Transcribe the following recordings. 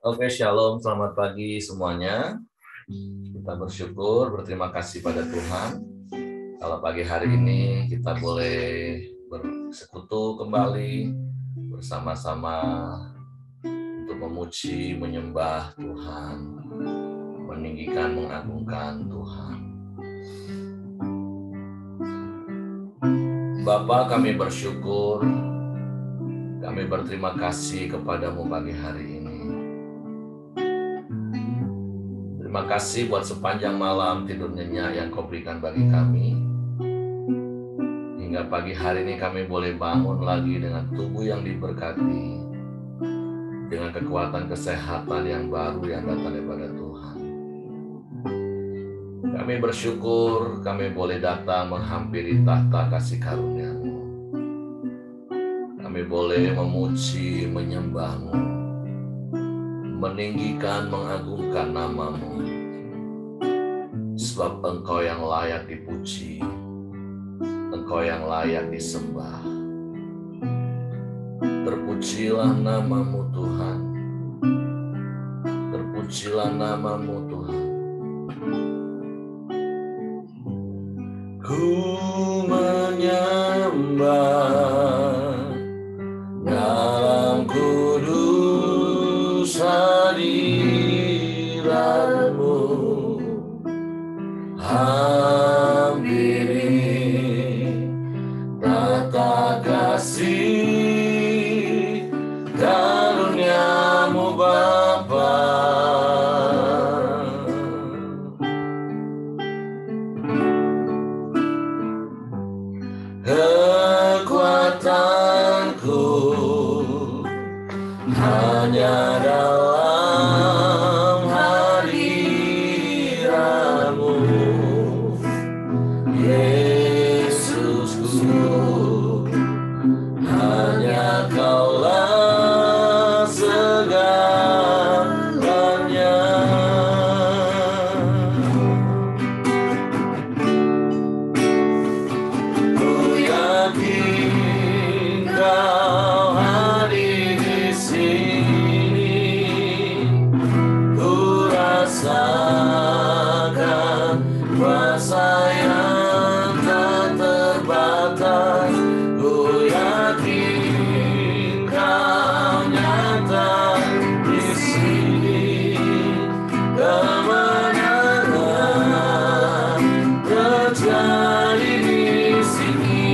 Oke, shalom, selamat pagi semuanya. Kita bersyukur, berterima kasih pada Tuhan. Kalau pagi hari ini kita boleh bersekutu kembali bersama-sama untuk memuji, menyembah Tuhan, meninggikan, mengagungkan Tuhan. Bapa, kami bersyukur, kami berterima kasih kepadamu pagi hari ini. Terima kasih buat sepanjang malam tidur nyenyak yang kau berikan bagi kami. Hingga pagi hari ini kami boleh bangun lagi dengan tubuh yang diberkati, dengan kekuatan kesehatan yang baru yang datang daripada Tuhan. Kami bersyukur kami boleh datang menghampiri tahta kasih karunia-Mu. Kami boleh memuji, menyembah-Mu, meninggikan, mengagungkan nama-Mu. Sebab Engkau yang layak dipuji, Engkau yang layak disembah. Terpujilah nama-Mu Tuhan, terpujilah nama-Mu Tuhan. Ku menyembah dalam kudus hadirat-Mu. Hampiri tata kasih karunia-Mu Bapa. Kekuatanku hanya dalam hadirat-Mu, Yesusku, hanya Kaulah segalanya. Ku yakin Kau hadir di sini, ku rasakan kuasa yang tak terbatas. Ku yakin Kau nyata di sini, kemenangan terjadi di sini.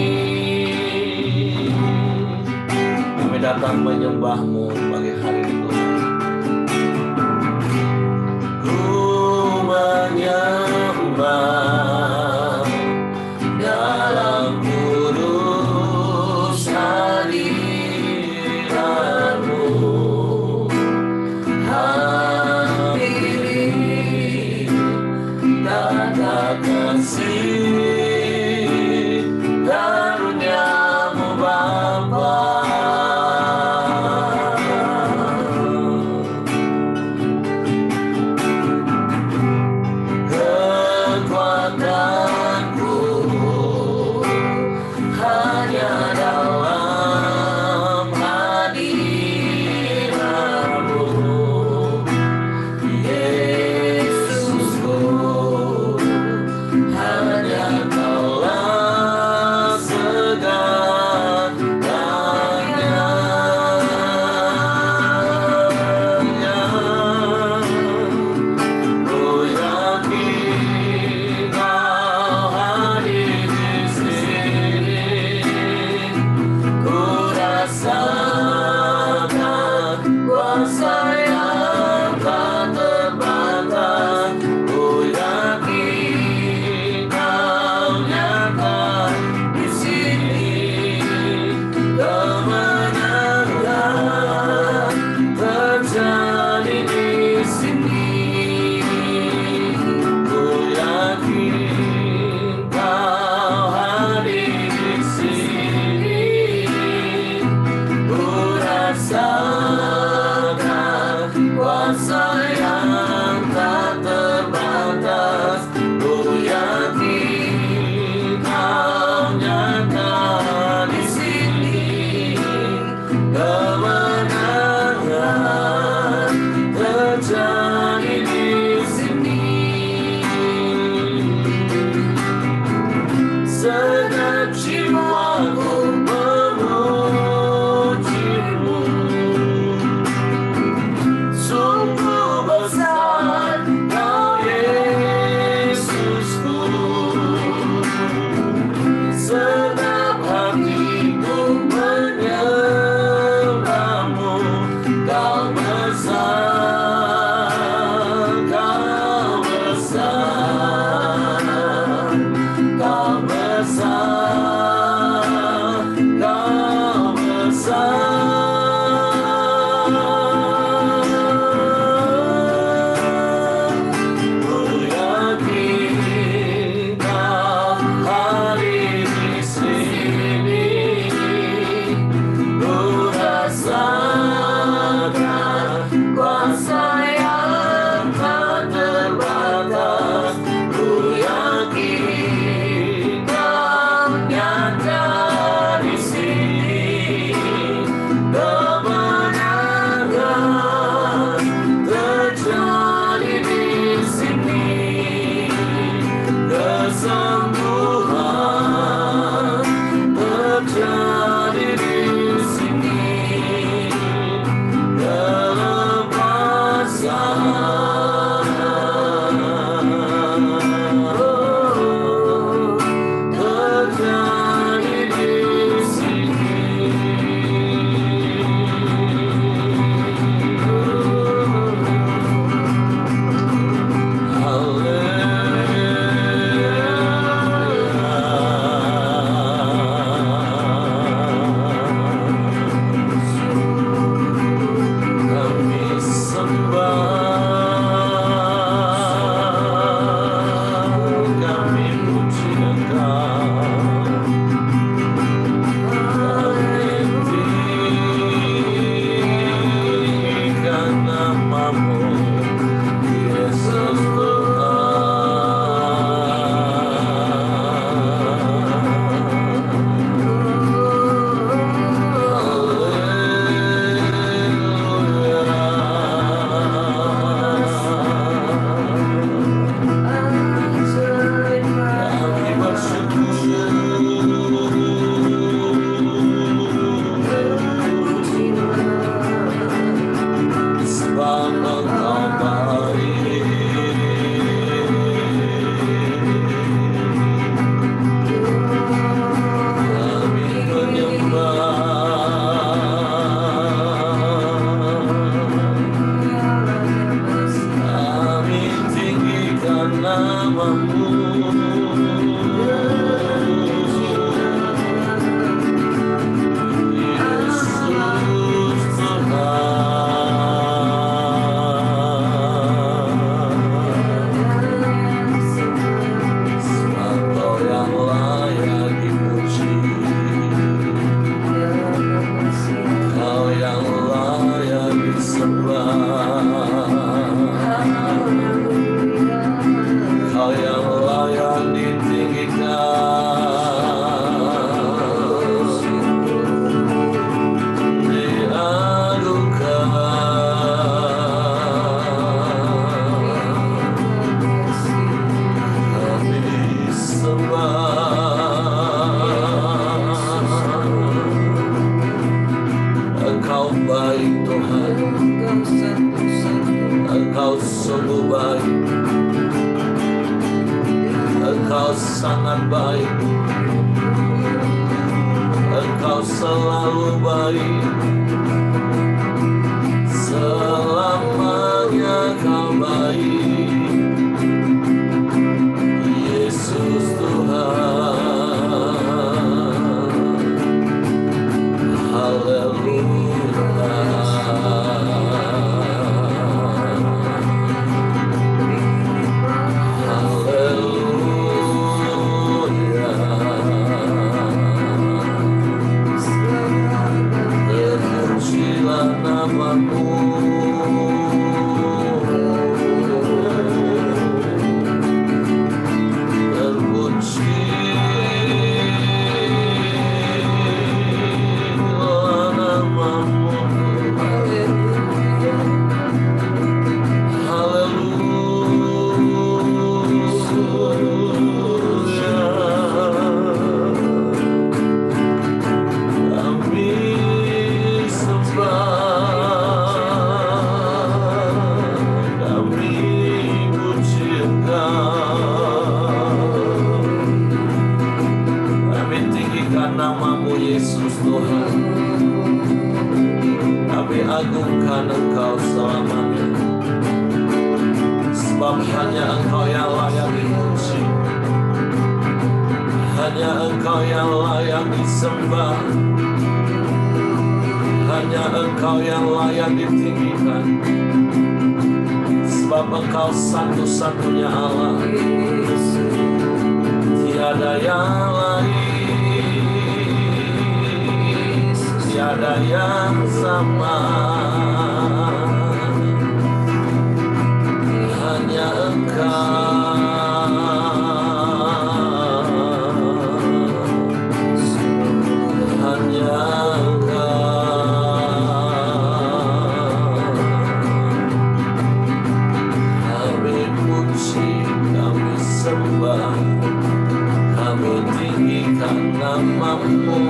Kami datang menyembah-Mu pagi hari ini, Tuhan. Ku menyembah dalam kudus hadirat-Mu. Hampiri tata kasih karunia-Mu Bapa. Engkau baik Tuhan, Engkau sungguh baik, Engkau sangat baik, Engkau selalu baik, selamanya Kau baik, Yesus Tuhan. Agungkan Engkau selamanya, sebab hanya Engkau yang layak dipuji, hanya Engkau yang layak disembah, hanya Engkau yang layak ditinggikan, sebab Engkau satu-satunya Allah, tiada yang lain, tiada yang sama. Hanya Engkau, hanya Engkau. Kami puji, kami sembah, kami tinggikan nama-Mu.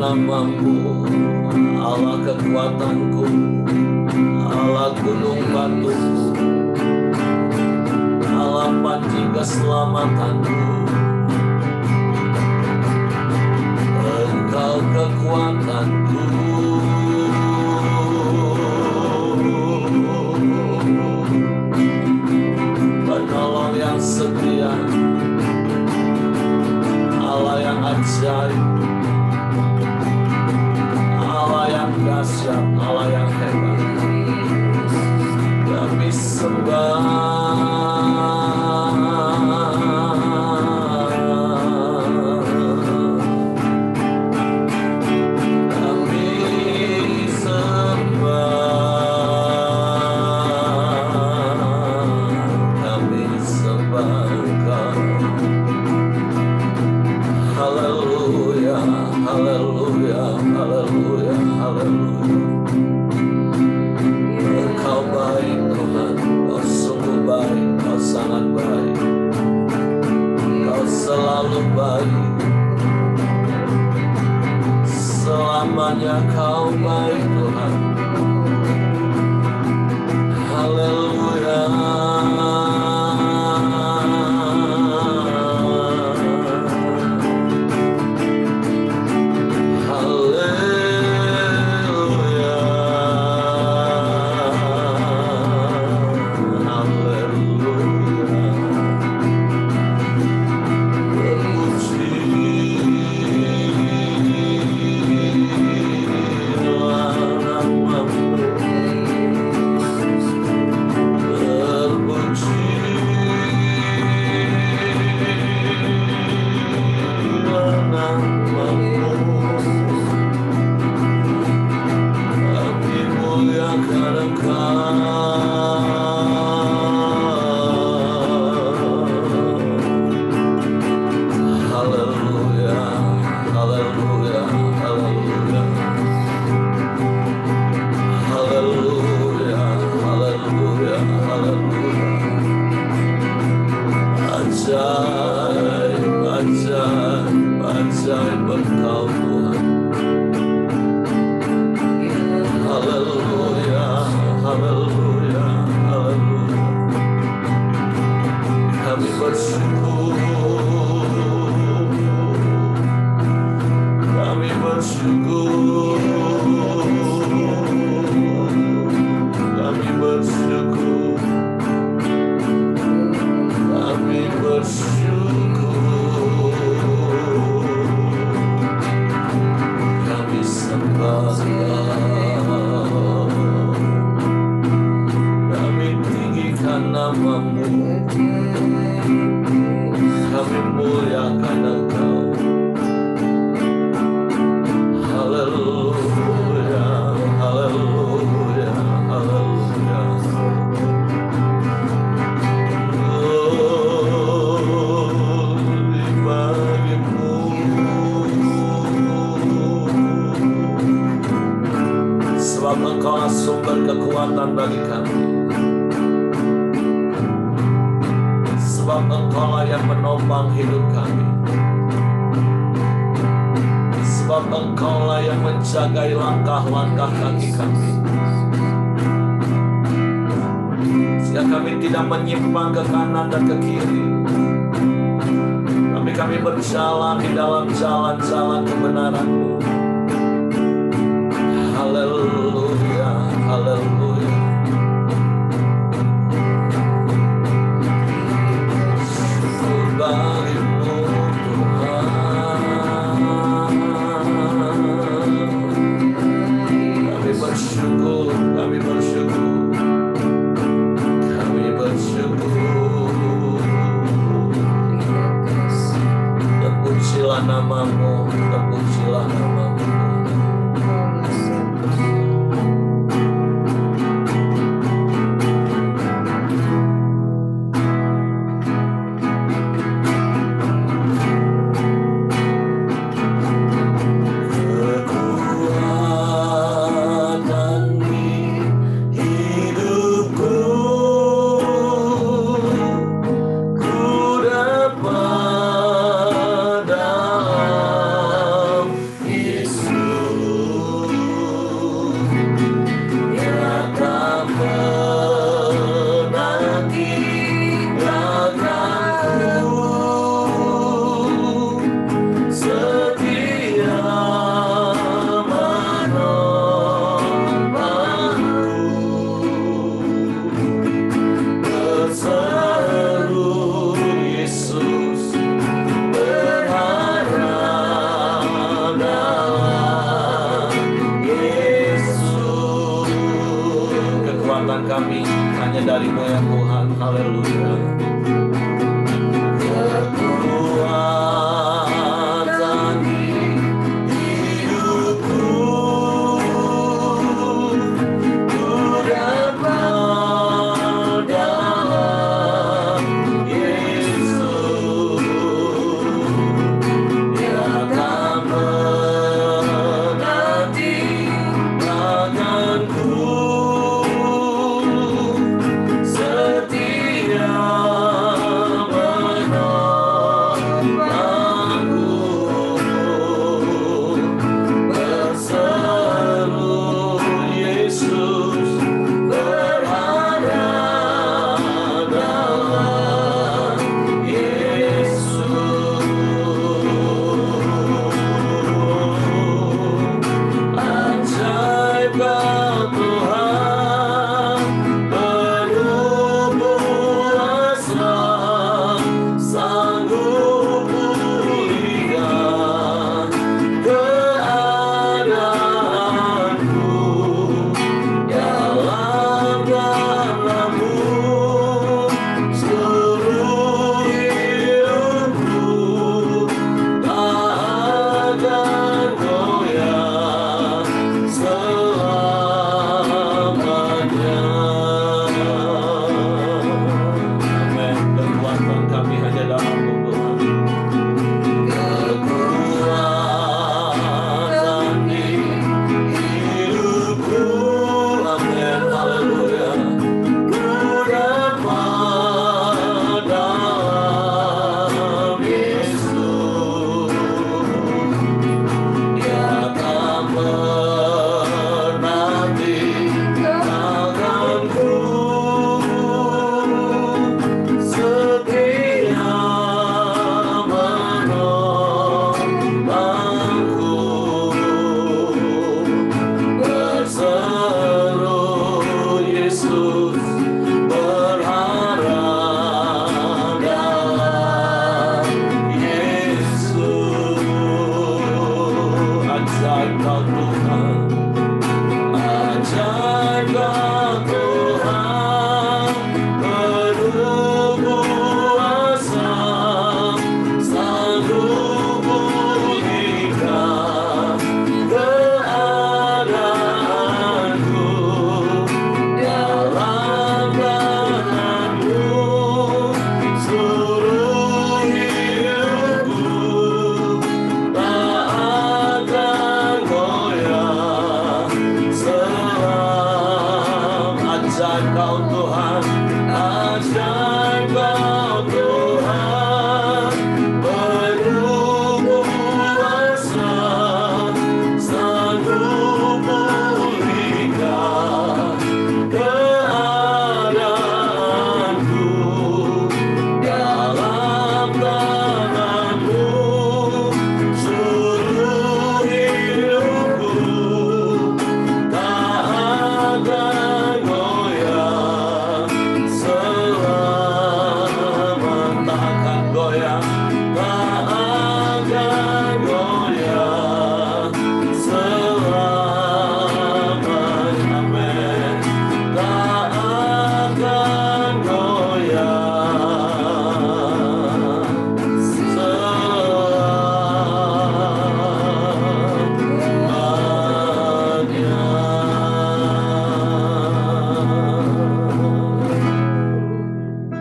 Nama-Mu, Allah kekuatanku, Allah gunung batuku, Allah panci keselamatanku. Engkau kekuatanku, penolong yang setia, Allah yang ajaib, dahsyat, Allah yang hebat. Kami sembah, kami sembah, kami sembah Engkau. Haleluya, haleluya, haleluya, haleluya. Engkau baik Tuhan, Kau sungguh baik, Kau sangat baik, Kau selalu baik, selamanya Kau baik Tuhan. Haleluya. bersyukur, kami bersyukur, kami bersyukur, kami sembah, kami tinggikan nama-Mu, kami muliakan Engkau. Haleluya, haleluya, haleluya. Glory bagi-Mu. Sebab Engkau sumber kekuatan bagi kami. Sebab Engkau yang menopang hidup kami. Sebab Engkau yang menjagai langkah-langkah kaki kami. Sehingga kami tidak menyimpang ke kanan dan ke kiri. Tapi kami berjalan di dalam jalan-jalan kebenaran-Mu. Haleluya, haleluya. Syukur bagi-Mu Tuhan. Kami bersyukur, kami bersyukur, kami bersyukur. Terpujilah nama-Mu, terpujilah nama-Mu. Kami hanya dari-Mu ya Tuhan. Haleluya. Kekuatan di hidupku, ku dapat dalam Yesus. Dia akan menanti tanganku. ajaib Kau Tuhan, ajaib Kau Tuhan, penuh kuasa, sanggup pulihkan keadaanku, dalam tangan-Mu seluruh hidupku tak akan goyah. Selam ajaib Kau Tuhan, ajaib Kau Tuhan, penuh kuasa, sanggup pulihkan keadaanku, dalam tangan-Mu seluruh hidupku tak akan goyah. Selamat tak akan goyah, tak akan goyah. Selamat, amin, tak akan goyah.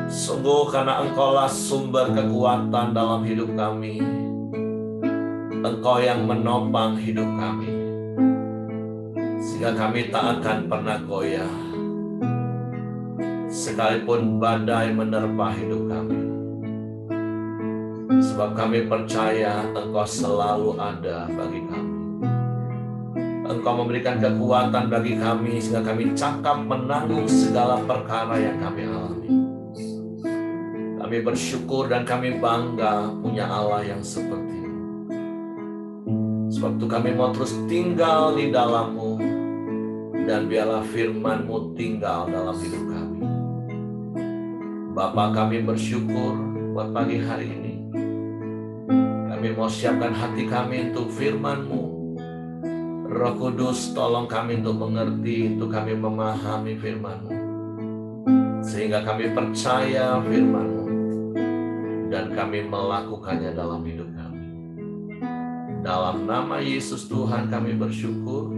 Sungguh karena Engkaulah sumber kekuatan dalam hidup kami, Engkau yang menopang hidup kami, sehingga kami tak akan pernah goyah. Sekalipun badai menerpa hidup kami, sebab kami percaya Engkau selalu ada bagi kami. Engkau memberikan kekuatan bagi kami sehingga kami cakap menanggung segala perkara yang kami alami. Kami bersyukur dan kami bangga punya Allah yang seperti-Mu. Sebab itu kami mau terus tinggal di dalam-Mu, dan biarlah firman-Mu tinggal dalam hidup kami. Bapa, kami bersyukur buat pagi hari ini. Kami mau siapkan hati kami untuk firman-Mu. Roh Kudus, tolong kami untuk mengerti, untuk kami memahami firman-Mu, sehingga kami percaya firman-Mu dan kami melakukannya dalam hidup kami. Dalam nama Yesus Tuhan kami bersyukur.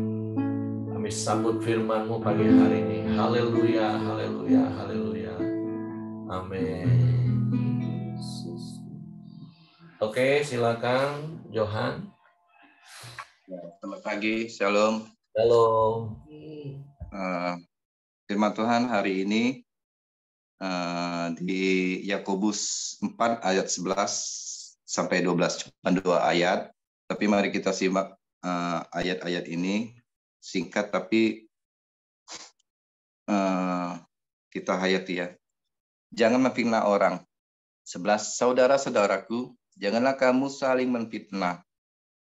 Kami sambut firman-Mu pagi hari ini. Haleluya, haleluya, haleluya. Amin. Oke, silakan Johan. Selamat pagi, Shalom. Shalom. Firman Tuhan hari ini di Yakobus 4 ayat 11 sampai 12, cuma 2 ayat. Tapi mari kita simak ayat-ayat ini, singkat tapi kita hayati ya. Jangan memfitnah orang. 11, saudara-saudaraku, janganlah kamu saling memfitnah.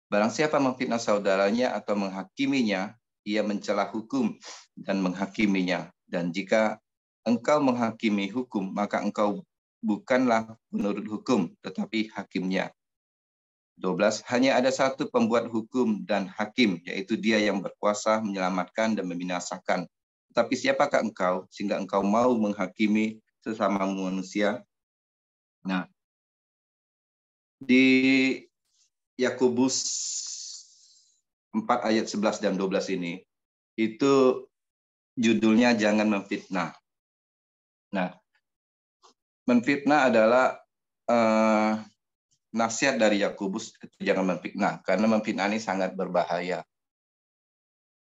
Barang siapa memfitnah saudaranya atau menghakiminya, ia mencela hukum dan menghakiminya. Dan jika engkau menghakimi hukum, maka engkau bukanlah menurut hukum, tetapi hakimnya. 12, hanya ada satu pembuat hukum dan hakim, yaitu Dia yang berkuasa menyelamatkan dan membinasakan. Tetapi siapakah engkau, sehingga engkau mau menghakimi sesama manusia? Nah, di Yakobus 4 ayat 11 dan 12 ini, itu judulnya jangan memfitnah. Nah, memfitnah adalah nasihat dari Yakobus, jangan memfitnah, karena memfitnah ini sangat berbahaya.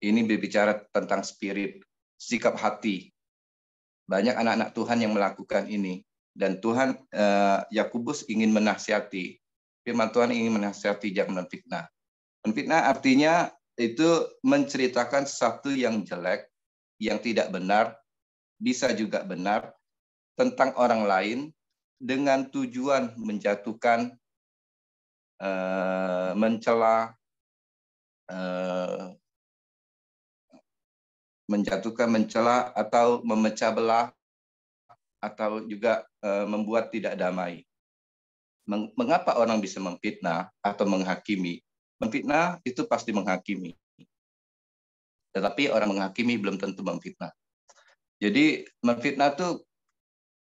Ini berbicara tentang spirit, sikap hati. Banyak anak-anak Tuhan yang melakukan ini, dan Tuhan Yakobus ingin menasihati. Firman Tuhan ingin menasihati jangan memfitnah. Memfitnah artinya itu menceritakan sesuatu yang jelek, yang tidak benar, bisa juga benar, tentang orang lain dengan tujuan menjatuhkan, mencela, atau memecah belah, atau juga membuat tidak damai. Mengapa orang bisa memfitnah atau menghakimi? Memfitnah itu pasti menghakimi. Tetapi orang menghakimi belum tentu memfitnah. Jadi memfitnah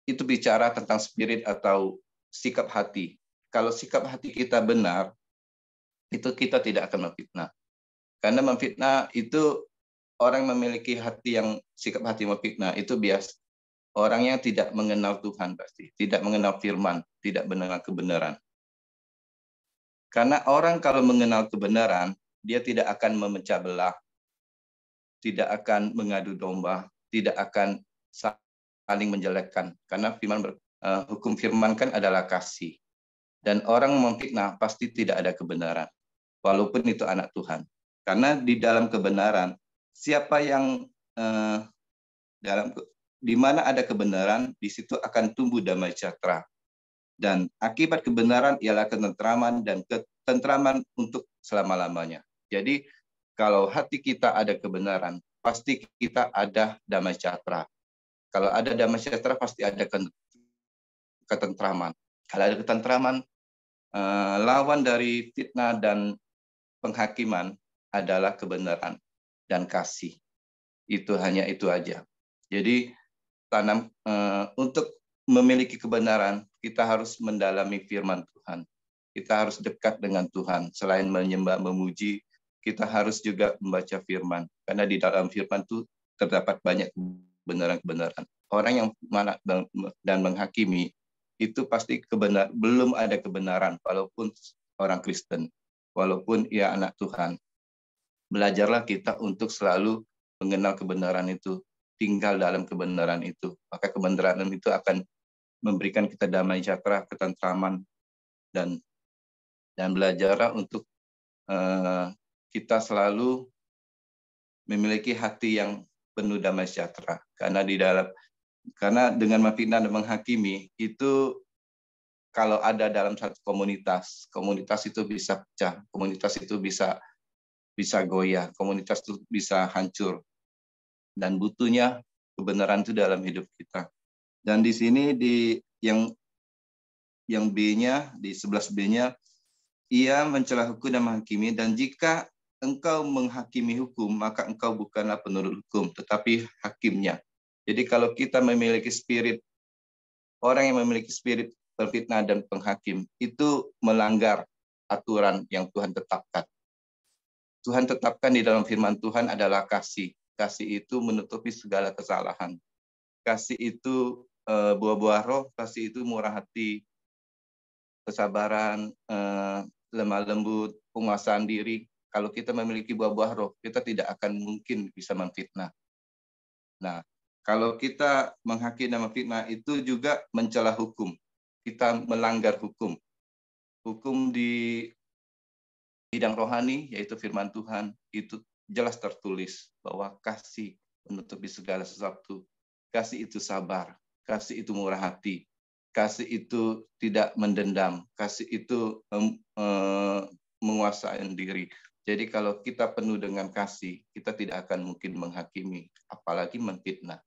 itu bicara tentang spirit atau sikap hati. Kalau sikap hati kita benar, itu kita tidak akan memfitnah. Karena memfitnah itu orang memiliki hati yang sikap hati memfitnah itu biasa. Orang yang tidak mengenal Tuhan pasti, tidak mengenal firman, tidak mengenal kebenaran. Karena orang kalau mengenal kebenaran, dia tidak akan memecah belah, tidak akan mengadu domba, tidak akan saling menjelekkan. Karena hukum firman kan adalah kasih. Dan orang memfitnah pasti tidak ada kebenaran, walaupun itu anak Tuhan. Karena di dalam kebenaran, siapa yang di mana ada kebenaran, di situ akan tumbuh damai sejahtera. Dan akibat kebenaran ialah ketentraman dan ketentraman untuk selama-lamanya. Jadi kalau hati kita ada kebenaran, pasti kita ada damai sejahtera. Kalau ada damai sejahtera, pasti ada ketentraman. Kalau ada ketentraman, lawan dari fitnah dan penghakiman adalah kebenaran dan kasih. Itu hanya itu aja. Jadi untuk memiliki kebenaran, kita harus mendalami firman Tuhan. Kita harus dekat dengan Tuhan. Selain menyembah, memuji, kita harus juga membaca firman. Karena di dalam firman itu terdapat banyak kebenaran-kebenaran. Orang yang mana dan menghakimi, itu pasti belum ada kebenaran, walaupun orang Kristen, walaupun ia anak Tuhan. Belajarlah kita untuk selalu mengenal kebenaran itu, tinggal dalam kebenaran itu. Maka kebenaran itu akan memberikan kita damai sejahtera, ketentraman, dan belajarlah untuk kita selalu memiliki hati yang penuh damai sejahtera. Karena dengan memfitnah dan menghakimi itu, kalau ada dalam satu komunitas itu bisa pecah, komunitas itu bisa goyah, komunitas itu bisa hancur. Dan butuhnya kebenaran itu dalam hidup kita. Dan di sini yang B-nya, di 11B-nya, ia mencela hukum dan menghakimi, dan jika engkau menghakimi hukum, maka engkau bukanlah penurut hukum, tetapi hakimnya. Jadi kalau kita memiliki spirit, orang yang memiliki spirit berfitnah dan penghakim, itu melanggar aturan yang Tuhan tetapkan. Tuhan tetapkan di dalam firman Tuhan adalah kasih. Kasih itu menutupi segala kesalahan. Kasih itu buah-buah roh, kasih itu murah hati, kesabaran, lemah lembut, penguasaan diri. Kalau kita memiliki buah-buah roh, kita tidak akan mungkin bisa memfitnah. Nah, kalau kita menghakimi dan memfitnah, itu juga mencela hukum. Kita melanggar hukum. Hukum di bidang rohani, yaitu firman Tuhan, itu jelas tertulis bahwa kasih menutupi segala sesuatu. Kasih itu sabar, kasih itu murah hati, kasih itu tidak mendendam, kasih itu menguasai diri. Jadi kalau kita penuh dengan kasih, kita tidak akan mungkin menghakimi, apalagi memfitnah.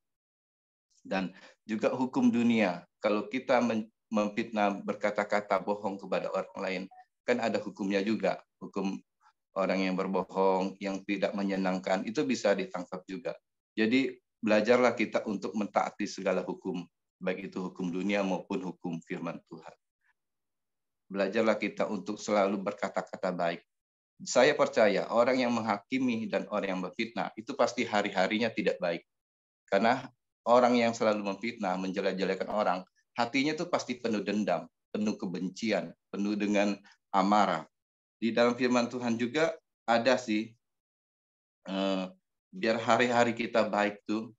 Dan juga hukum dunia, kalau kita memfitnah, berkata-kata bohong kepada orang lain, kan ada hukumnya juga. Hukum orang yang berbohong, yang tidak menyenangkan, itu bisa ditangkap juga. Jadi belajarlah kita untuk mentaati segala hukum, baik itu hukum dunia maupun hukum firman Tuhan. Belajarlah kita untuk selalu berkata-kata baik. Saya percaya orang yang menghakimi dan orang yang memfitnah, itu pasti hari-harinya tidak baik. Karena orang yang selalu memfitnah, menjelek-jelekan orang, hatinya itu pasti penuh dendam, penuh kebencian, penuh dengan amarah. Di dalam firman Tuhan juga ada sih, biar hari-hari kita baik tuh,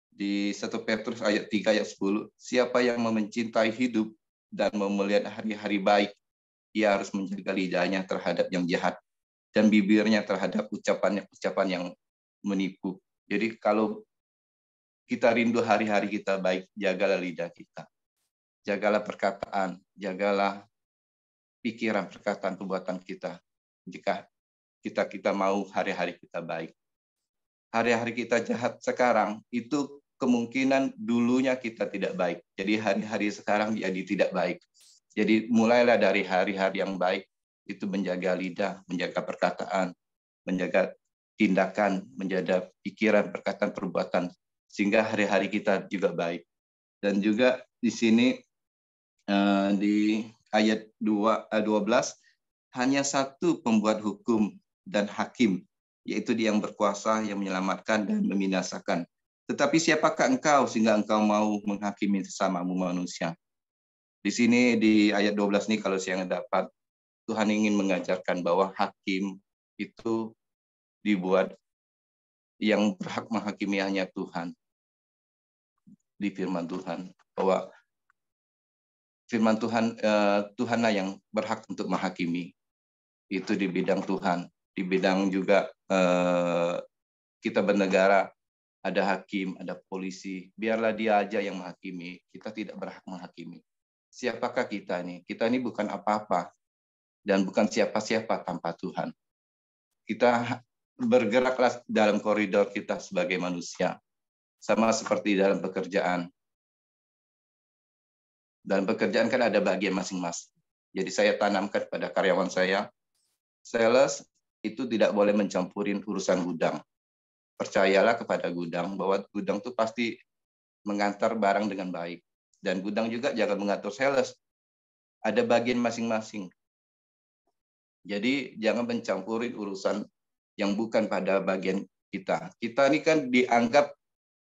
di 1 Petrus ayat 3 ayat 10, siapa yang mencintai hidup dan mau melihat hari-hari baik, ia harus menjaga lidahnya terhadap yang jahat dan bibirnya terhadap ucapan yang menipu. Jadi kalau kita rindu hari-hari kita baik, jagalah lidah kita. Jagalah perkataan, jagalah pikiran, perkataan, perbuatan kita. Jika kita mau hari-hari kita baik. Hari-hari kita jahat sekarang, itu kemungkinan dulunya kita tidak baik. Jadi hari-hari sekarang jadi tidak baik. Jadi mulailah dari hari-hari yang baik. itu menjaga lidah, menjaga perkataan, menjaga tindakan, menjaga pikiran, perkataan, perbuatan, sehingga hari-hari kita juga baik. Dan juga di sini di ayat 12, hanya satu pembuat hukum dan hakim, yaitu Dia yang berkuasa, yang menyelamatkan dan membinasakan. Tetapi siapakah engkau sehingga engkau mau menghakimi sesamamu manusia? Di sini di ayat 12 ini kalau saya dapat, Tuhan ingin mengajarkan bahwa hakim itu dibuat, yang berhak menghakimi hanya Tuhan. Di firman Tuhan, bahwa firman Tuhan, Tuhanlah yang berhak untuk menghakimi. Itu di bidang Tuhan. Di bidang juga kita bernegara, ada hakim, ada polisi. Biarlah dia aja yang menghakimi. Kita tidak berhak menghakimi. Siapakah kita ini? Kita ini bukan apa-apa. Dan bukan siapa-siapa tanpa Tuhan. Kita bergeraklah dalam koridor kita sebagai manusia. Sama seperti dalam pekerjaan. Dalam pekerjaan kan ada bagian masing-masing. Jadi saya tanamkan pada karyawan saya, sales itu tidak boleh mencampurin urusan gudang. Percayalah kepada gudang bahwa gudang itu pasti mengantar barang dengan baik. Dan gudang juga jangan mengatur sales. Ada bagian masing-masing. Jadi jangan mencampurin urusan yang bukan pada bagian kita. Kita ini kan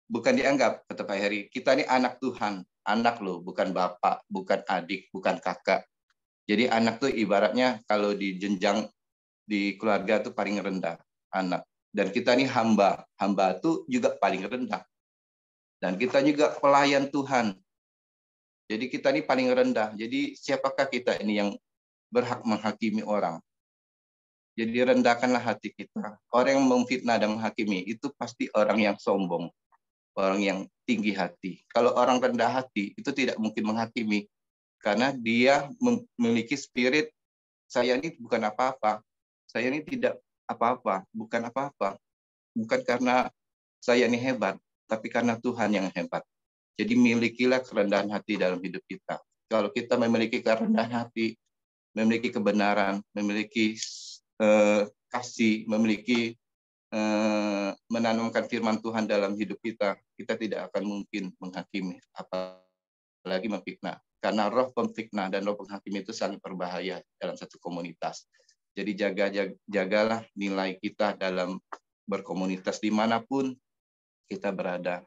bukan dianggap, kata Pak Heri, kita ini anak Tuhan. Anak loh, bukan bapak, bukan adik, bukan kakak. Jadi anak tuh ibaratnya kalau di jenjang di keluarga tuh paling rendah, anak. Dan kita ini hamba. Hamba tuh juga paling rendah. Dan kita juga pelayan Tuhan. Jadi kita ini paling rendah. Jadi siapakah kita ini yang berhak menghakimi orang? Jadi rendahkanlah hati kita. Orang yang memfitnah dan menghakimi itu pasti orang yang sombong. Orang yang tinggi hati. Kalau orang rendah hati itu tidak mungkin menghakimi. Karena dia memiliki spirit, saya ini bukan apa-apa. Saya ini tidak apa-apa. Bukan apa-apa. Bukan karena saya ini hebat. Tapi karena Tuhan yang hebat. Jadi milikilah kerendahan hati dalam hidup kita. Kalau kita memiliki kerendahan hati, memiliki kebenaran, memiliki kasih, memiliki menanamkan firman Tuhan dalam hidup kita, kita tidak akan mungkin menghakimi, apalagi memfitnah. Karena roh pemfitnah dan roh penghakim itu sangat berbahaya dalam satu komunitas. Jadi jagalah nilai kita dalam berkomunitas dimanapun kita berada.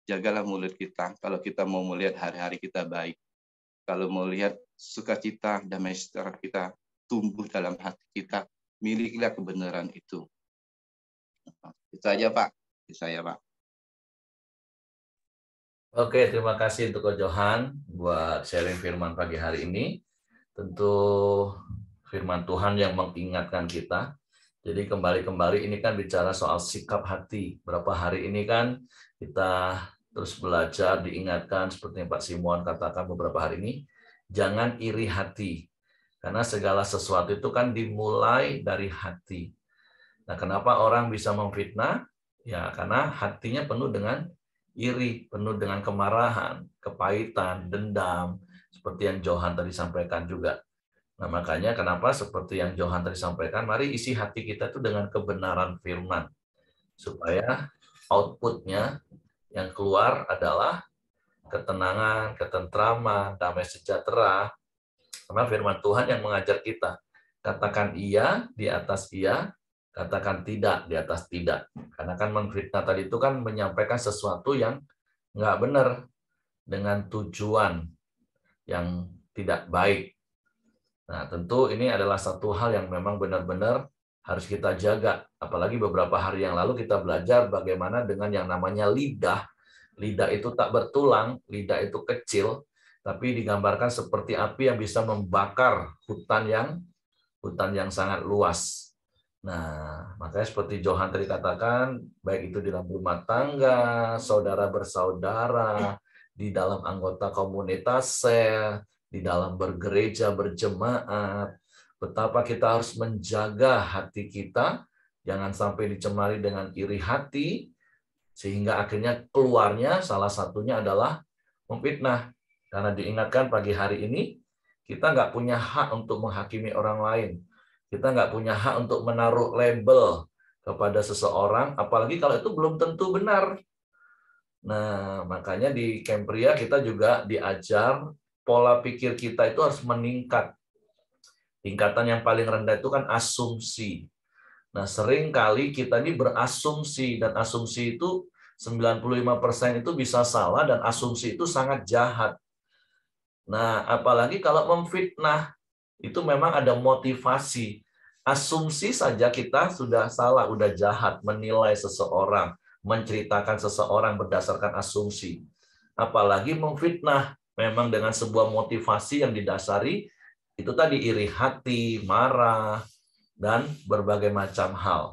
Jagalah mulut kita kalau kita mau melihat hari-hari kita baik. Kalau mau lihat sukacita, damai sejahtera kita tumbuh dalam hati kita, milikilah kebenaran itu. Itu aja Pak. Itu saya Pak. Oke, terima kasih untuk Ko Johan buat sharing firman pagi hari ini. Tentu firman Tuhan yang mengingatkan kita. Jadi kembali ini kan bicara soal sikap hati. Berapa hari ini kan kita terus belajar, diingatkan seperti yang Pak Simon katakan beberapa hari ini, jangan iri hati. Karena segala sesuatu itu kan dimulai dari hati. Nah, kenapa orang bisa memfitnah? Ya, karena hatinya penuh dengan iri, penuh dengan kemarahan, kepahitan, dendam, seperti yang Johan tadi sampaikan juga. Nah, makanya kenapa seperti yang Johan tadi sampaikan, mari isi hati kita itu dengan kebenaran firman. Supaya outputnya yang keluar adalah ketenangan, ketentraman, damai sejahtera. Karena firman Tuhan yang mengajar kita. Katakan iya di atas iya, katakan tidak di atas tidak. Karena kan memfitnah tadi itu kan menyampaikan sesuatu yang nggak benar dengan tujuan yang tidak baik. Nah, tentu ini adalah satu hal yang memang benar-benar harus kita jaga. Apalagi beberapa hari yang lalu kita belajar bagaimana dengan yang namanya lidah. Lidah itu tak bertulang, lidah itu kecil, tapi digambarkan seperti api yang bisa membakar hutan yang sangat luas. Nah, makanya seperti Johan tadi katakan, baik itu di dalam rumah tangga, saudara bersaudara, di dalam anggota komunitas sel, di dalam bergereja, berjemaat, betapa kita harus menjaga hati kita, jangan sampai dicemari dengan iri hati, sehingga akhirnya keluarnya salah satunya adalah memfitnah. Karena diingatkan pagi hari ini, Kita nggak punya hak untuk menghakimi orang lain. Kita nggak punya hak untuk menaruh label kepada seseorang, apalagi kalau itu belum tentu benar. Nah, makanya di Kempria kita juga diajar pola pikir kita itu harus meningkat. Tingkatan yang paling rendah itu kan asumsi. Nah, sering kali kita ini berasumsi, dan asumsi itu 95% itu bisa salah, dan asumsi itu sangat jahat. Nah, apalagi kalau memfitnah, itu memang ada motivasi. Asumsi saja kita sudah salah, udah jahat, menilai seseorang, menceritakan seseorang berdasarkan asumsi. Apalagi memfitnah, memang dengan sebuah motivasi yang didasari, itu tadi iri hati, marah, dan berbagai macam hal.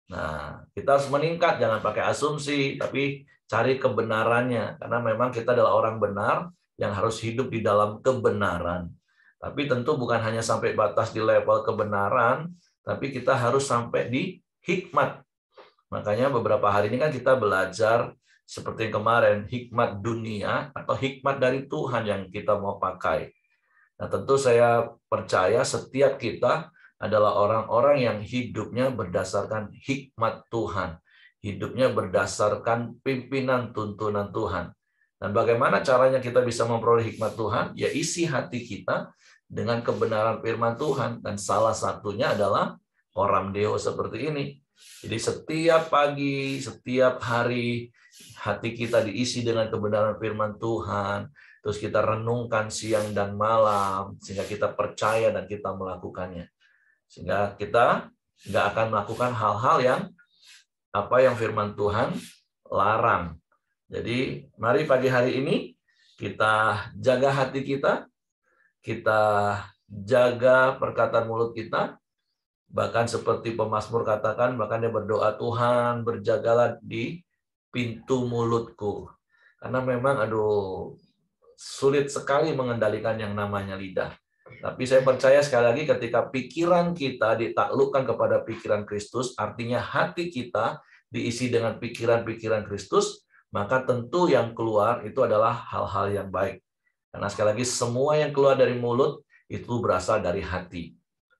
Nah, kita harus meningkat, jangan pakai asumsi, tapi cari kebenarannya. Karena memang kita adalah orang benar yang harus hidup di dalam kebenaran. Tapi tentu bukan hanya sampai batas di level kebenaran, tapi kita harus sampai di hikmat. Makanya beberapa hari ini kan kita belajar seperti kemarin, hikmat dunia atau hikmat dari Tuhan yang kita mau pakai. Nah, tentu saya percaya setiap kita adalah orang-orang yang hidupnya berdasarkan hikmat Tuhan. Hidupnya berdasarkan pimpinan tuntunan Tuhan. Dan bagaimana caranya kita bisa memperoleh hikmat Tuhan? Ya isi hati kita dengan kebenaran firman Tuhan. Dan salah satunya adalah Coram Deo seperti ini. Jadi setiap pagi, setiap hari, hati kita diisi dengan kebenaran firman Tuhan. Terus kita renungkan siang dan malam, sehingga kita percaya dan kita melakukannya. Sehingga kita nggak akan melakukan hal-hal yang firman Tuhan larang. Jadi mari pagi hari ini kita jaga hati kita jaga perkataan mulut kita, bahkan seperti pemazmur katakan, bahkan dia berdoa, Tuhan berjagalah di pintu mulutku. Karena memang sulit sekali mengendalikan yang namanya lidah. Tapi saya percaya sekali lagi ketika pikiran kita ditaklukkan kepada pikiran Kristus, artinya hati kita diisi dengan pikiran-pikiran Kristus, maka tentu yang keluar itu adalah hal-hal yang baik. Karena sekali lagi semua yang keluar dari mulut itu berasal dari hati.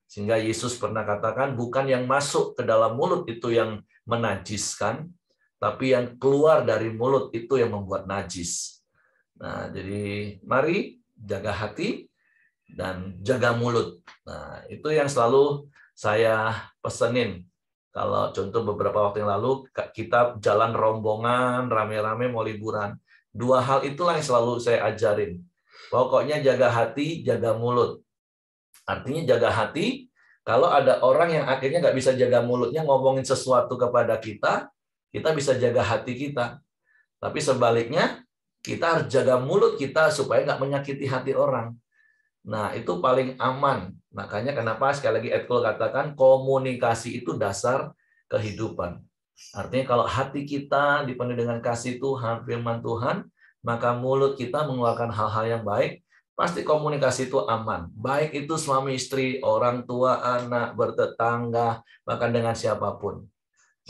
Sehingga Yesus pernah katakan bukan yang masuk ke dalam mulut itu yang menajiskan, tapi yang keluar dari mulut itu yang membuat najis. Nah, jadi mari jaga hati dan jaga mulut. Nah, itu yang selalu saya pesenin. Kalau contoh beberapa waktu yang lalu kita jalan rombongan, rame-rame mau liburan. 2 hal itulah yang selalu saya ajarin. Pokoknya jaga hati, jaga mulut. Artinya jaga hati, kalau ada orang yang akhirnya nggak bisa jaga mulutnya ngomongin sesuatu kepada kita bisa jaga hati kita. Tapi sebaliknya, kita harus jaga mulut kita supaya nggak menyakiti hati orang. Nah, itu paling aman. Makanya kenapa sekali lagi Ed Cole katakan komunikasi itu dasar kehidupan. Artinya kalau hati kita dipenuhi dengan kasih Tuhan, firman Tuhan, maka mulut kita mengeluarkan hal-hal yang baik, pasti komunikasi itu aman. Baik itu suami istri, orang tua, anak, bertetangga, bahkan dengan siapapun.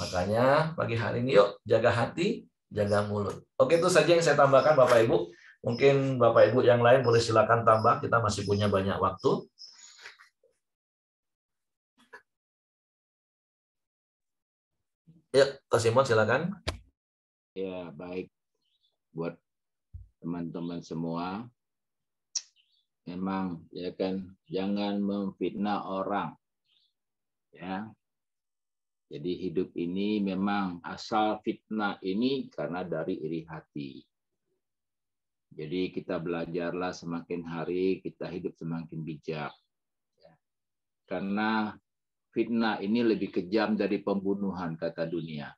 Makanya pagi hari ini yuk jaga hati, jaga mulut. Oke, itu saja yang saya tambahkan Bapak Ibu. Mungkin Bapak Ibu yang lain boleh silakan tambah, kita masih punya banyak waktu. Ya, Kak Simon silakan. Ya, baik. Buat teman-teman semua, memang ya kan jangan memfitnah orang. Ya. Jadi hidup ini memang asal fitnah ini karena dari iri hati. Jadi kita belajarlah semakin hari kita hidup semakin bijak. Karena fitnah ini lebih kejam dari pembunuhan kata dunia.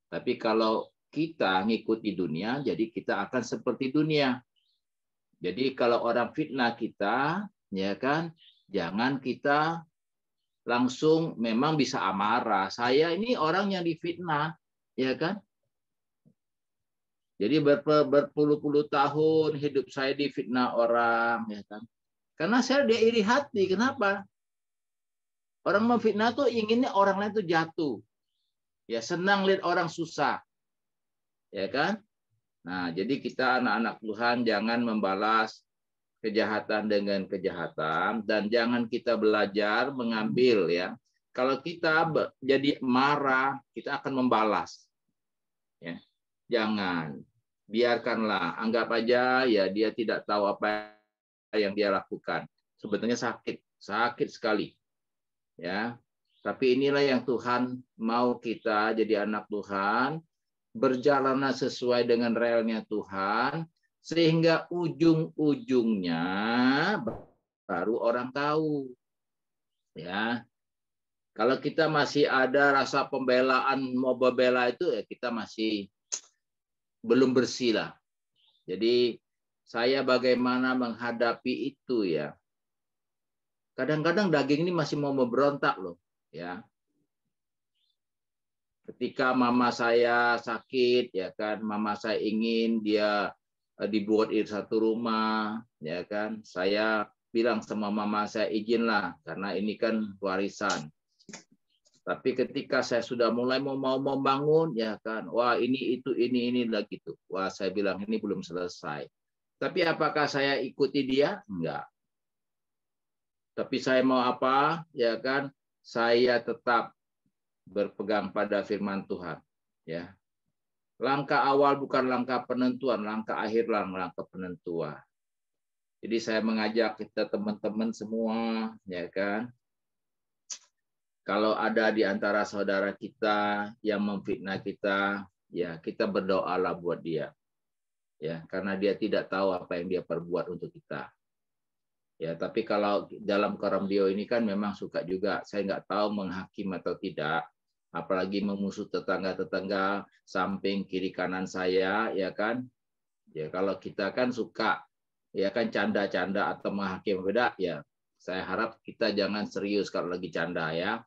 Tapi kalau kita ngikuti dunia, jadi kita akan seperti dunia. Jadi kalau orang fitnah kita, ya kan, jangan kita langsung memang bisa amarah. Saya ini orang yang difitnah, ya kan? Jadi berpuluh-puluh tahun hidup saya difitnah orang, ya kan? Karena saya dia iri hati. Kenapa? Orang memfitnah tuh inginnya orang lain tuh jatuh. Ya senang lihat orang susah. Ya kan? Nah, jadi kita anak-anak Tuhan jangan membalas kejahatan dengan kejahatan, dan jangan kita belajar mengambil ya. Kalau kita jadi marah, kita akan membalas. Ya. Jangan, biarkanlah, anggap aja ya dia tidak tahu apa yang dia lakukan. Sebetulnya sakit sekali. Ya. Tapi inilah yang Tuhan mau kita jadi anak Tuhan, berjalanlah sesuai dengan relnya Tuhan, sehingga ujung-ujungnya baru orang tahu. Ya. Kalau kita masih ada rasa pembelaan, mau membela itu, ya kita masih belum bersih lah. Jadi saya bagaimana menghadapi itu ya. Kadang-kadang daging ini masih mau memberontak loh. Ya. Ketika mama saya sakit, ya kan, mama saya ingin dia dibuat satu rumah, ya kan. Saya bilang sama mama saya, izinlah, karena ini kan warisan. Tapi ketika saya sudah mulai mau membangun, ya kan, wah ini lagi tuh. Wah saya bilang ini belum selesai. Tapi apakah saya ikuti dia? Enggak. Tapi saya mau apa? Ya kan, saya tetap berpegang pada firman Tuhan. Ya, langkah awal bukan langkah penentuan, langkah akhir langkah penentuan. Jadi saya mengajak kita teman-teman semua, ya kan. Kalau ada di antara saudara kita yang memfitnah kita, ya kita berdoalah buat dia. Ya, karena dia tidak tahu apa yang dia perbuat untuk kita. Ya, tapi kalau dalam Koramdio ini kan memang suka juga, saya nggak tahu menghakim atau tidak, apalagi memusuh tetangga-tetangga samping kiri kanan saya, ya kan. Ya, kalau kita kan suka, ya kan canda-canda atau menghakimi beda, ya saya harap kita jangan serius kalau lagi canda ya.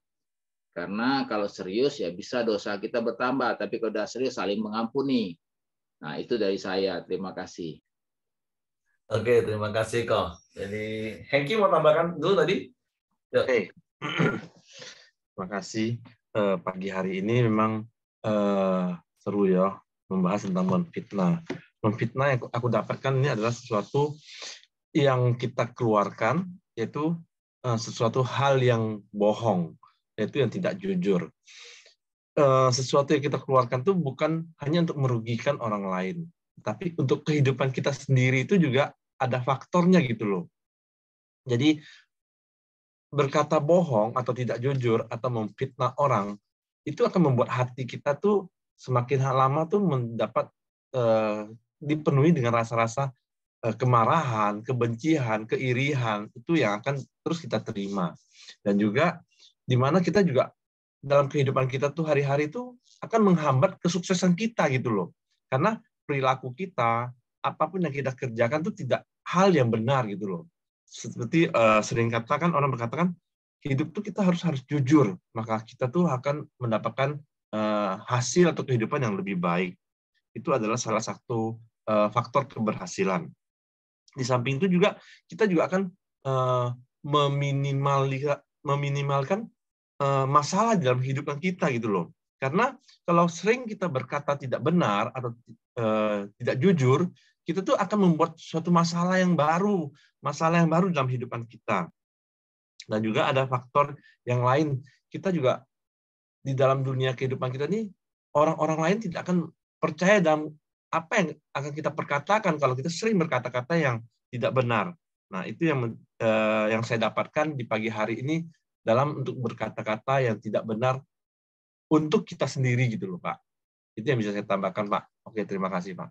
Karena kalau serius ya bisa dosa kita bertambah, tapi kalau sudah serius saling mengampuni. Nah, itu dari saya. Terima kasih. Oke, terima kasih kok. Jadi Hengki mau tambahkan dulu tadi? Oke. Terima kasih. Pagi hari ini memang seru ya membahas tentang memfitnah. Memfitnah yang aku dapatkan ini adalah sesuatu yang kita keluarkan, yaitu sesuatu hal yang bohong, yaitu yang tidak jujur. Sesuatu yang kita keluarkan itu bukan hanya untuk merugikan orang lain, tapi untuk kehidupan kita sendiri itu juga ada faktornya gitu loh. Jadi berkata bohong atau tidak jujur atau memfitnah orang itu akan membuat hati kita tuh semakin lama tuh mendapat dipenuhi dengan rasa-rasa kemarahan, kebencian, keirian, itu yang akan terus kita terima. Dan juga di mana kita juga dalam kehidupan kita tuh hari-hari itu akan menghambat kesuksesan kita gitu loh. Karena perilaku kita, apapun yang kita kerjakan itu tidak hal yang benar gitu loh. Seperti sering katakan, orang berkatakan, hidup tuh kita harus jujur, maka kita tuh akan mendapatkan hasil atau kehidupan yang lebih baik. Itu adalah salah satu faktor keberhasilan. Di samping itu juga kita juga akan meminimalkan masalah dalam kehidupan kita gitu loh. Karena kalau sering kita berkata tidak benar atau tidak jujur, kita tuh akan membuat suatu masalah yang baru dalam kehidupan kita. Dan juga ada faktor yang lain, kita juga di dalam dunia kehidupan kita ini, orang-orang lain tidak akan percaya dalam apa yang akan kita perkatakan kalau kita sering berkata-kata yang tidak benar. Nah, itu yang saya dapatkan di pagi hari ini dalam untuk berkata-kata yang tidak benar untuk kita sendiri gitu loh, Pak. Itu yang bisa saya tambahkan, Pak. Oke, terima kasih, Pak.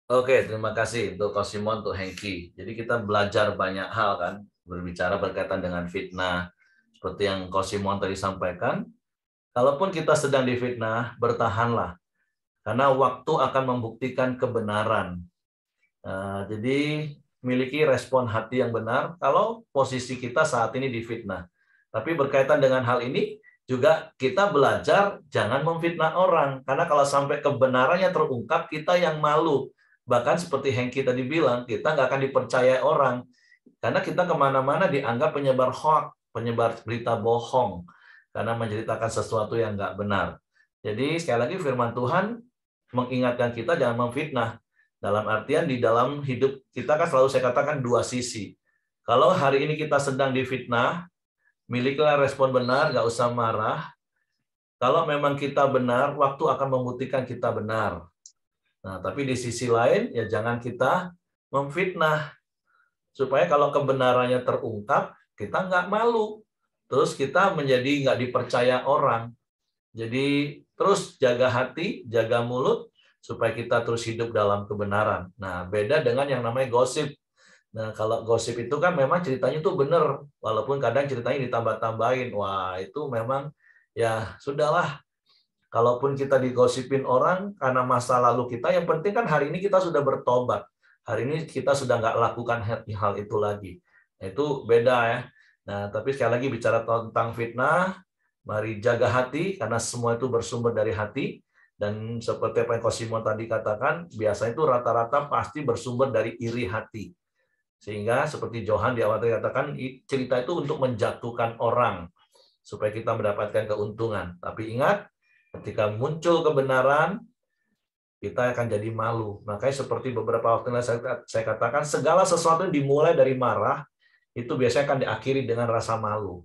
Oke, terima kasih untuk Coach Simon, untuk Hengki. Jadi kita belajar banyak hal kan, berbicara berkaitan dengan fitnah. Seperti yang Coach Simon tadi sampaikan, kalaupun kita sedang difitnah, bertahanlah. Karena waktu akan membuktikan kebenaran. Jadi miliki respon hati yang benar kalau posisi kita saat ini difitnah. Tapi berkaitan dengan hal ini, juga kita belajar jangan memfitnah orang. Karena kalau sampai kebenarannya terungkap, kita yang malu. Bahkan seperti Hengki tadi bilang, kita nggak akan dipercaya orang. Karena kita kemana-mana dianggap penyebar hoax, penyebar berita bohong. Karena menceritakan sesuatu yang nggak benar. Jadi sekali lagi firman Tuhan mengingatkan kita jangan memfitnah. Dalam artian di dalam hidup kita kan selalu saya katakan dua sisi. Kalau hari ini kita sedang difitnah, milikilah respon benar, nggak usah marah. Kalau memang kita benar, waktu akan membuktikan kita benar. Nah, tapi di sisi lain, ya jangan kita memfitnah. Supaya kalau kebenarannya terungkap, kita nggak malu. Terus kita menjadi nggak dipercaya orang. Jadi terus jaga hati, jaga mulut, supaya kita terus hidup dalam kebenaran. Nah, beda dengan yang namanya gosip. Nah, kalau gosip itu kan memang ceritanya itu benar, walaupun kadang ceritanya ditambah-tambahin. Wah, itu memang ya sudahlah. Kalaupun kita digosipin orang karena masa lalu kita, yang penting kan hari ini kita sudah bertobat. Hari ini kita sudah nggak lakukan hal itu lagi. Nah, itu beda ya. Nah, tapi sekali lagi bicara tentang fitnah, mari jaga hati karena semua itu bersumber dari hati. Dan seperti apa yang Cosimo tadi katakan, biasanya itu rata-rata pasti bersumber dari iri hati. Sehingga seperti Johan di awal tadi katakan, cerita itu untuk menjatuhkan orang supaya kita mendapatkan keuntungan. Tapi ingat, ketika muncul kebenaran, kita akan jadi malu. Makanya seperti beberapa waktu lalu saya katakan, segala sesuatu yang dimulai dari marah, itu biasanya akan diakhiri dengan rasa malu.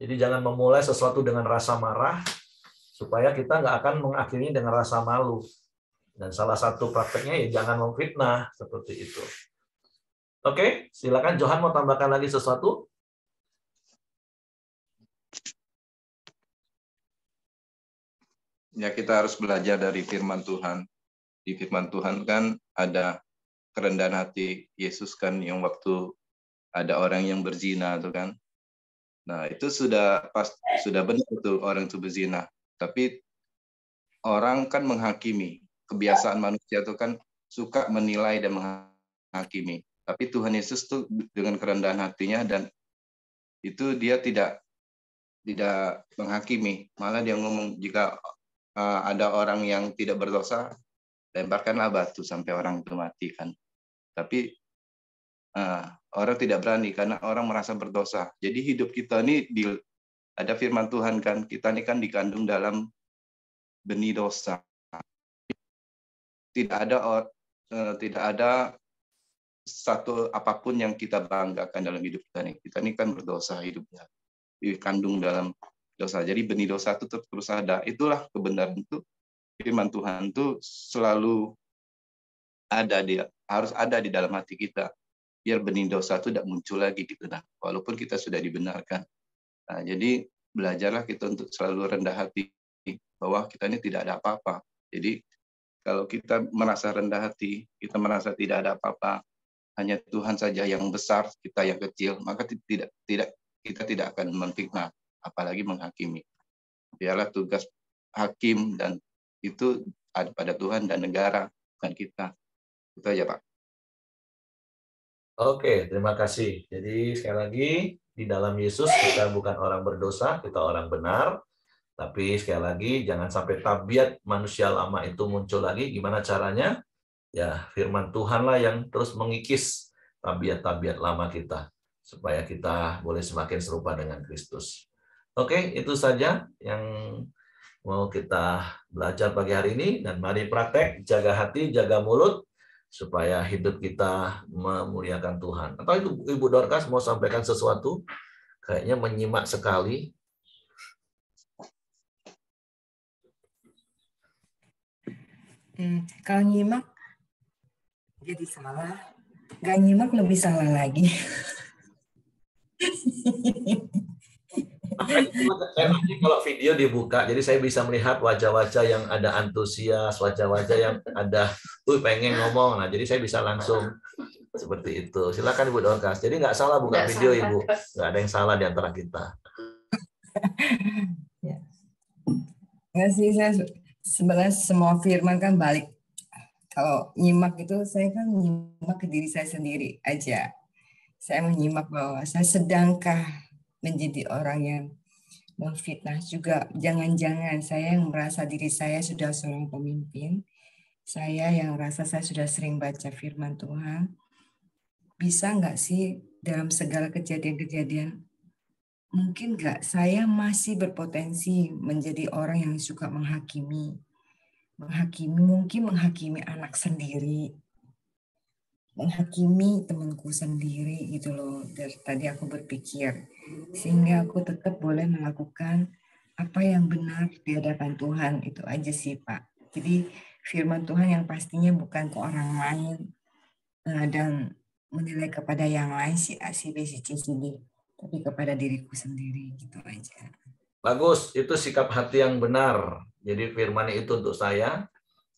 Jadi jangan memulai sesuatu dengan rasa marah, supaya kita nggak akan mengakhirinya dengan rasa malu. Dan salah satu prakteknya ya jangan memfitnah, seperti itu. Oke, silakan Johan mau tambahkan lagi sesuatu? Ya, kita harus belajar dari firman Tuhan. Di firman Tuhan kan ada kerendahan hati Yesus kan, yang waktu ada orang yang berzina itu kan. Nah, itu sudah benar itu orang itu berzina. Tapi orang kan menghakimi. Kebiasaan manusia itu kan suka menilai dan menghakimi. Tapi Tuhan Yesus tuh dengan kerendahan hatinya, dan itu dia tidak menghakimi. Malah dia ngomong, jika ada orang yang tidak berdosa, lemparkanlah batu sampai orang itu mati kan. Tapi orang tidak berani karena orang merasa berdosa. Jadi hidup kita ini ada firman Tuhan kan, kita ini kan dikandung dalam benih dosa. Tidak ada satu apapun yang kita banggakan dalam hidup kita nih. Kita ini kan berdosa hidupnya, dikandung dalam dosa. Jadi benih dosa itu terus ada. Itulah kebenaran itu. Firman Tuhan itu selalu harus ada di dalam hati kita, biar benih dosa itu tidak muncul lagi gitu. Nah, walaupun kita sudah dibenarkan. Nah, jadi belajarlah kita untuk selalu rendah hati, bahwa kita ini tidak ada apa-apa. Jadi kalau kita merasa rendah hati, kita merasa tidak ada apa-apa, hanya Tuhan saja yang besar, kita yang kecil, maka kita tidak akan memfitnah, apalagi menghakimi. Biarlah tugas hakim dan itu ada pada Tuhan dan negara, bukan kita. Itu aja, Pak. Oke, terima kasih. Jadi sekali lagi, di dalam Yesus kita bukan orang berdosa, kita orang benar. Tapi sekali lagi, jangan sampai tabiat manusia lama itu muncul lagi. Gimana caranya? Ya, firman Tuhanlah yang terus mengikis tabiat-tabiat lama kita, supaya kita boleh semakin serupa dengan Kristus. Oke, itu saja yang mau kita belajar pagi hari ini. Dan mari praktek, jaga hati, jaga mulut, supaya hidup kita memuliakan Tuhan. Atau itu Ibu Dorcas mau sampaikan sesuatu? Kayaknya menyimak sekali. Kalau nyimak jadi salah, nggak nyimak lebih salah lagi. Kalau video dibuka, jadi saya bisa melihat wajah-wajah yang ada antusias, wajah-wajah yang ada pengen ngomong. Nah, jadi saya bisa langsung seperti itu. Silakan Ibu Dorcas. Jadi nggak salah buka video, Ibu. Nggak ada yang salah di antara kita. Nggak sih, saya sebenarnya semua firman kan balik. Kalau nyimak itu, saya kan nyimak ke diri saya sendiri aja. Saya menyimak bahwa saya sedangkah menjadi orang yang memfitnah juga. Jangan-jangan saya yang merasa diri saya sudah seorang pemimpin, saya yang rasa saya sudah sering baca firman Tuhan, bisa nggak sih dalam segala kejadian-kejadian, mungkin nggak saya masih berpotensi menjadi orang yang suka menghakimi, mungkin menghakimi anak sendiri, menghakimi temanku sendiri gitu loh. Dari tadi aku berpikir sehingga aku tetap boleh melakukan apa yang benar di hadapan Tuhan, itu aja sih Pak. Jadi firman Tuhan yang pastinya bukan ke orang lain dan menilai kepada yang lain si A, si B, si C, si D, tapi kepada diriku sendiri gitu aja. Bagus, itu sikap hati yang benar. Jadi firman itu untuk saya.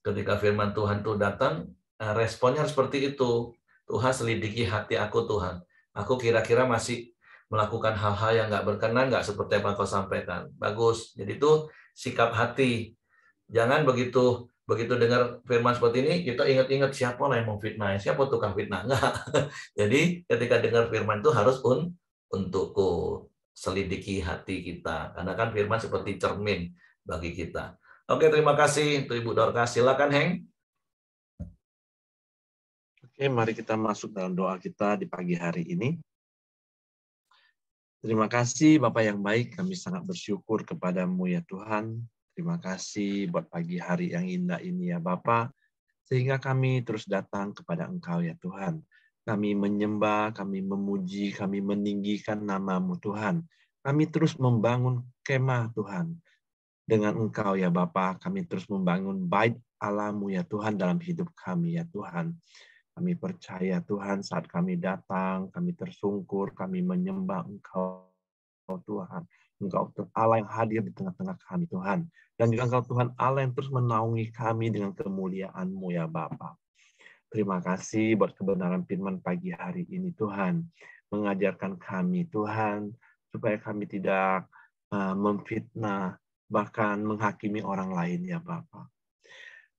Ketika firman Tuhan itu datang, responnya seperti itu. Tuhan, selidiki hati aku Tuhan. Aku kira-kira masih melakukan hal-hal yang nggak berkenan, nggak seperti apa kau sampaikan. Bagus. Jadi itu sikap hati. Jangan begitu dengar firman seperti ini, kita ingat-ingat siapa lah yang mau fitnah, siapa tukang fitnah. Enggak. Jadi ketika dengar firman itu harus untukku. Selidiki hati kita. Karena kan firman seperti cermin bagi kita. Oke, terima kasih untuk Ibu Dorcas. Silakan, Heng. Oke, mari kita masuk dalam doa kita di pagi hari ini. Terima kasih Bapak yang baik, kami sangat bersyukur kepadamu ya Tuhan. Terima kasih buat pagi hari yang indah ini ya Bapak, sehingga kami terus datang kepada Engkau ya Tuhan. Kami menyembah, kami memuji, kami meninggikan nama-Mu Tuhan. Kami terus membangun kemah Tuhan. Dengan Engkau ya Bapa, kami terus membangun bait Allah-Mu ya Tuhan dalam hidup kami ya Tuhan. Kami percaya Tuhan saat kami datang, kami tersungkur, kami menyembah Engkau Tuhan. Engkau Allah yang hadir di tengah-tengah kami Tuhan. Dan juga Engkau Tuhan Allah yang terus menaungi kami dengan kemuliaan-Mu ya Bapa. Terima kasih buat kebenaran firman pagi hari ini Tuhan. Mengajarkan kami Tuhan, supaya kami tidak memfitnah, bahkan menghakimi orang lain ya Bapa.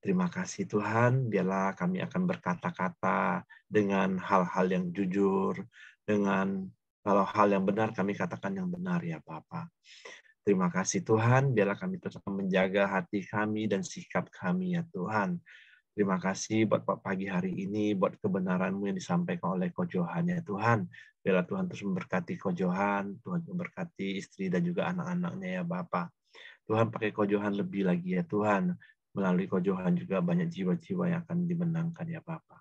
Terima kasih Tuhan, biarlah kami akan berkata-kata dengan hal-hal yang jujur, dengan kalau hal yang benar kami katakan yang benar ya Bapa. Terima kasih Tuhan, biarlah kami terus menjaga hati kami dan sikap kami ya Tuhan. Terima kasih buat pagi hari ini, buat kebenaran-Mu yang disampaikan oleh Ko Johan ya Tuhan. Biarlah Tuhan terus memberkati Ko Johan, Tuhan memberkati istri dan juga anak-anaknya ya Bapa. Tuhan pakai Ko Johan lebih lagi ya Tuhan. Melalui Ko Johan juga banyak jiwa-jiwa yang akan dimenangkan ya Bapa.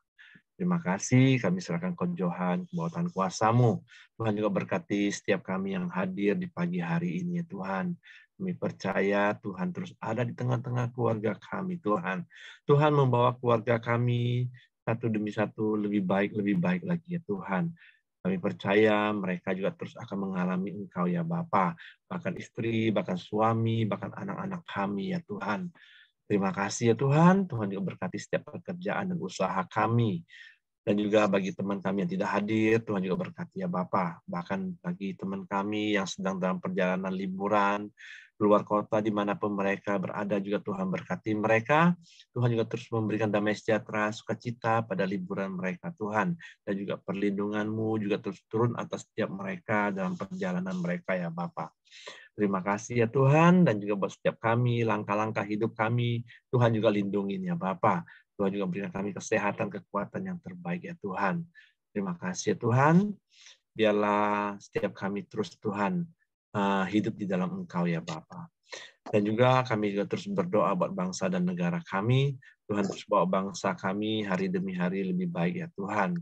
Terima kasih, kami serahkan Ko Johan ke bawah Tuhan kuasa-Mu. Tuhan juga berkati setiap kami yang hadir di pagi hari ini ya Tuhan. Kami percaya Tuhan terus ada di tengah-tengah keluarga kami Tuhan. Tuhan membawa keluarga kami satu demi satu lebih baik lagi ya Tuhan. Kami percaya mereka juga terus akan mengalami Engkau ya Bapa, bahkan istri, bahkan suami, bahkan anak-anak kami ya Tuhan. Terima kasih ya Tuhan, Tuhan juga berkati setiap pekerjaan dan usaha kami. Dan juga bagi teman kami yang tidak hadir, Tuhan juga berkati ya Bapa. Bahkan bagi teman kami yang sedang dalam perjalanan liburan, keluar kota dimanapun mereka berada juga Tuhan berkati mereka. Tuhan juga terus memberikan damai sejahtera, sukacita pada liburan mereka Tuhan. Dan juga perlindungan-Mu juga terus turun atas setiap mereka dalam perjalanan mereka ya Bapa. Terima kasih ya Tuhan, dan juga buat setiap kami, langkah-langkah hidup kami, Tuhan juga lindungi ya Bapa. Tuhan juga berikan kami kesehatan, kekuatan yang terbaik ya Tuhan. Terima kasih ya Tuhan. Biarlah setiap kami terus Tuhan hidup di dalam Engkau ya Bapa. Dan juga kami juga terus berdoa buat bangsa dan negara kami. Tuhan terus bawa bangsa kami hari demi hari lebih baik ya Tuhan.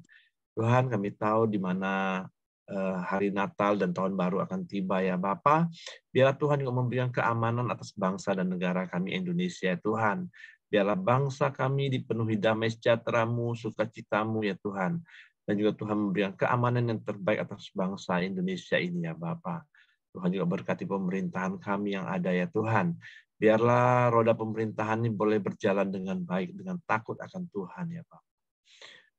Tuhan, kami tahu di mana hari Natal dan Tahun Baru akan tiba ya Bapa. Biarlah Tuhan juga memberikan keamanan atas bangsa dan negara kami Indonesia ya Tuhan. Biarlah bangsa kami dipenuhi damai sejahtera-Mu, sukacita-Mu ya Tuhan. Dan juga Tuhan memberikan keamanan yang terbaik atas bangsa Indonesia ini ya Bapa. Tuhan juga berkati pemerintahan kami yang ada ya Tuhan. Biarlah roda pemerintahan ini boleh berjalan dengan baik, dengan takut akan Tuhan ya Bapa.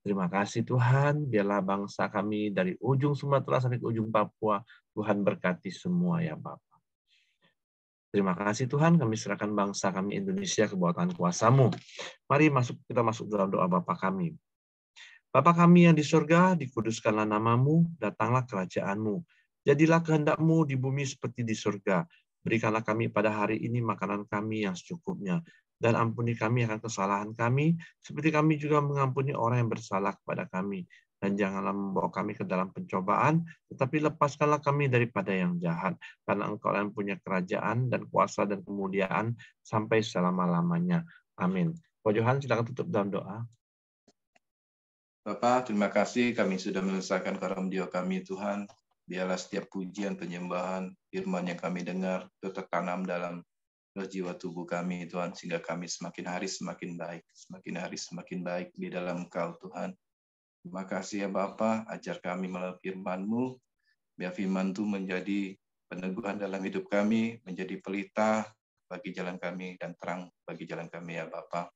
Terima kasih Tuhan, biarlah bangsa kami dari ujung Sumatera sampai ke ujung Papua, Tuhan berkati semua ya Bapa. Terima kasih Tuhan, kami serahkan bangsa kami Indonesia ke bawah tangan kuasa-Mu. Mari kita masuk dalam doa Bapa kami. Bapa kami yang di surga, dikuduskanlah nama-Mu, datanglah kerajaan-Mu. Jadilah kehendak-Mu di bumi seperti di surga. Berikanlah kami pada hari ini makanan kami yang secukupnya. Dan ampuni kami akan kesalahan kami, seperti kami juga mengampuni orang yang bersalah kepada kami. Dan janganlah membawa kami ke dalam pencobaan, tetapi lepaskanlah kami daripada yang jahat. Karena Engkau yang punya kerajaan dan kuasa dan kemuliaan sampai selama-lamanya. Amin. Pak Johan, silakan tutup dalam doa. Bapak, terima kasih kami sudah menyelesaikan karamdio kami Tuhan. Biarlah setiap pujian, penyembahan, firman yang kami dengar itu tertanam dalam jiwa tubuh kami Tuhan, sehingga kami semakin hari semakin baik, semakin hari semakin baik di dalam Engkau Tuhan. Terima kasih ya Bapa, ajar kami melalui firman-Mu, biar firman itu menjadi peneguhan dalam hidup kami, menjadi pelita bagi jalan kami dan terang bagi jalan kami ya Bapa.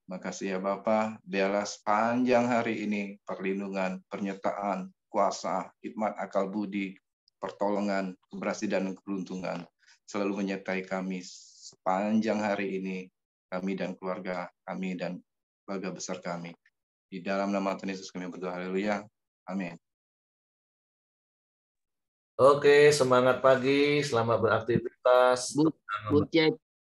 Terima kasih ya Bapa, biarlah sepanjang hari ini perlindungan, penyertaan, kuasa, hikmat, akal budi, pertolongan, keberhasilan dan keberuntungan selalu menyertai kami sepanjang hari ini, kami dan keluarga kami dan keluarga besar kami. Di dalam nama Tuhan Yesus kami berdoa, haleluya. Amin. Oke, semangat pagi, selamat beraktivitas. Bu Cek,